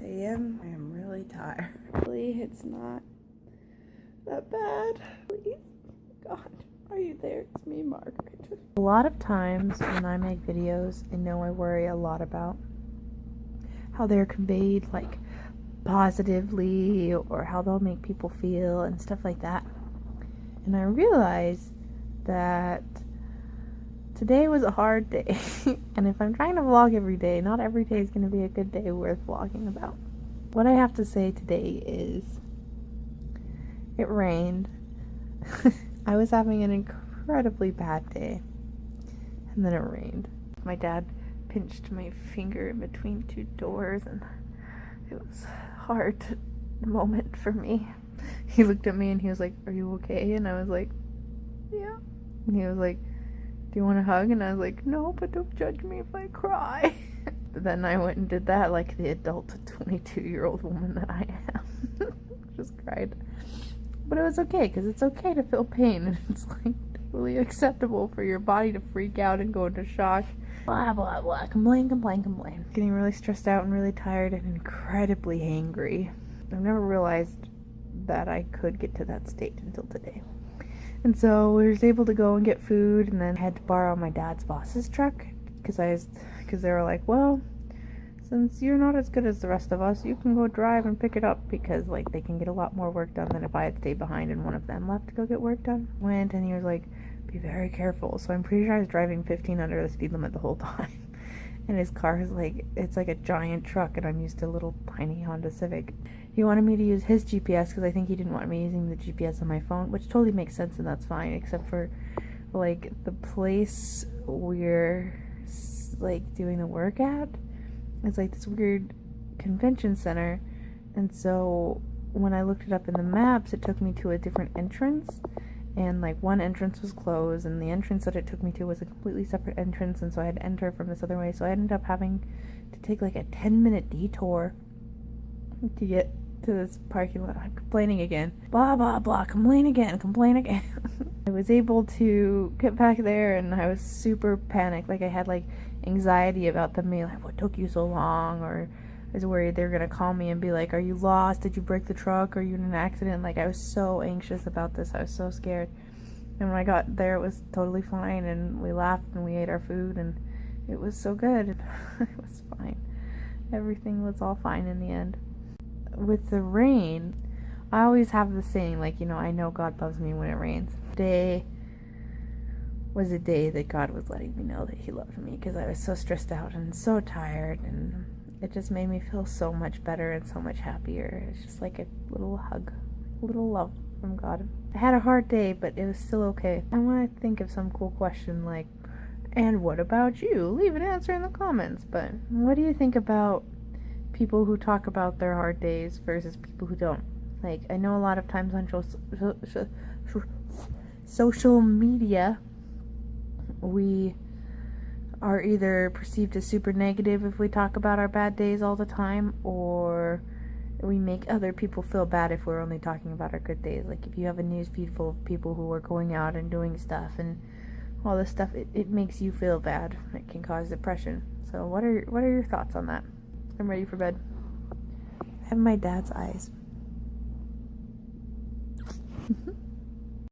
a.m. I am really tired. Really, it's not that bad. Please, God, are you there? It's me, Margaret. A lot of times when I make videos, I know I worry a lot about how they're conveyed, like, positively, or how they'll make people feel and stuff like that. And I realized that today was a hard day. And if I'm trying to vlog every day, not every day is going to be a good day worth vlogging about. What I have to say today is it rained. I was having an incredibly bad day, and then it rained. My dad pinched my finger in between two doors, and it was a hard moment for me. He looked at me and he was like, "Are you okay?" And I was like, "Yeah." And he was like, "Do you want a hug?" And I was like, "No, but don't judge me if I cry." Then I went and did that like the adult 22-year-old woman that I am. Just cried. But it was okay, because it's okay to feel pain, and it's like totally acceptable for your body to freak out and go into shock. Blah, blah, blah. Complain. Getting really stressed out and really tired and incredibly angry. I've never realized that I could get to that state until today. And so we was able to go and get food, and then I had to borrow my dad's boss's truck because they were like, "Well, since you're not as good as the rest of us, you can go drive and pick it up," because like they can get a lot more work done than if I had stayed behind and one of them left to go get work done. Went, and he was like, "Be very careful." So I'm pretty sure I was driving 15 under the speed limit the whole time. And his car is like, it's like a giant truck, and I'm used to a little tiny Honda Civic. He wanted me to use his GPS because I think he didn't want me using the GPS on my phone, which totally makes sense, and that's fine, except for like the place we're like doing the work at. It's like this weird convention center, and so when I looked it up in the maps, it took me to a different entrance, and like one entrance was closed, and the entrance that it took me to was a completely separate entrance, and so I had to enter from this other way. So I ended up having to take like a 10-minute detour to get to this parking lot. I'm complaining again. Blah, blah, blah. Complain again. I was able to get back there, and I was super panicked. Like, I had like anxiety about them being like, "What took you so long?" Or I was worried they were gonna call me and be like, "Are you lost? Did you break the truck? Are you in an accident?" Like, I was so anxious about this. I was so scared. And when I got there, it was totally fine, and we laughed and we ate our food, and it was so good. It was fine. Everything was all fine in the end. With the rain, I always have the saying, like, I know God loves me when it rains. Today was a day that God was letting me know that he loved me, because I was so stressed out and so tired, and it just made me feel so much better and so much happier. It's just like a little hug, a little love from God. I had a hard day, but it was still okay. I want to think of some cool question like, "And what about you?" Leave an answer in the comments. But what do you think about people who talk about their hard days versus people who don't? Like, I know a lot of times on social media, we are either perceived as super negative if we talk about our bad days all the time, or we make other people feel bad if we're only talking about our good days. Like, if you have a news feed full of people who are going out and doing stuff and all this stuff, it makes you feel bad. It can cause depression. So what are your thoughts on that? I'm ready for bed. I have my dad's eyes.